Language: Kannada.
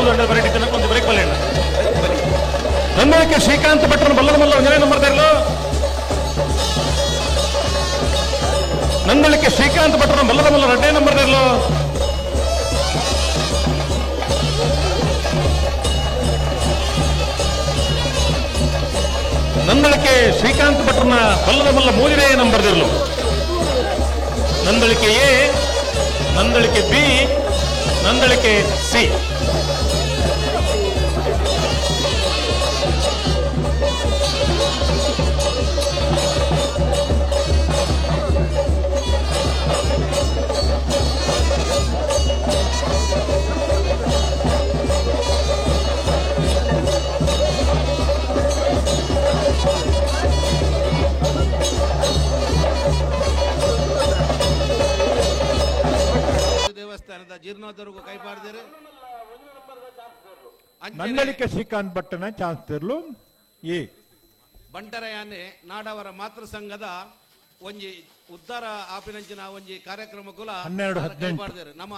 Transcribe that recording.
ದಂಡ ಬರಟಿದ್ದನ ಒಂದು ಬ್ರೇಕ್ ಬಲ್ಲೆಣ್ಣ ನಂದಳಿಕೆ ಶ್ರೀಕಾಂತ್ ಭಟ್ರನ ಬಲ್ಲದ ಮಲ್ಲ ಒಂದನೇ ನಂಬರ್ ತರಲು ನಂದಳಿಕೆ ಶ್ರೀಕಾಂತ್ ಭಟ್ರನ ಬಲ್ಲದ ಮಲ್ಲ ಎರಡನೇ ನಂಬರ್ ತರಲು ನಂದಳಿಕೆ ಶ್ರೀಕಾಂತ್ ಭಟ್ರನ ಬಲ್ಲದ ಮಲ್ಲ ಮೂರನೇ ನಂಬರ್ ತರಲು Nandalike A Nandalike B Nandalike C ದೇವಸ್ಥಾನದ ಜೀರ್ಣೋದ್ಧರಿಗೂ ಕೈ ಪಾಡ್ದಿರು ನಂದಳಿಕೆ ಶ್ರೀಕಾಂತ್ ಭಟ್ಟನ ಚಾನ್ಸ್ ತಿರ್ಲು ಎ ಬಂಟರಯಾನೆ ನಾಡವರ ಮಾತೃ ಸಂಘದ ಒಂಜಿ ಉದ್ಧಾರ ಆಪಿನಂಚಿನ ಒಂಜಿ ಕಾರ್ಯಕ್ರಮಕ್ಕೂ 12-18 ನಮ್ಮ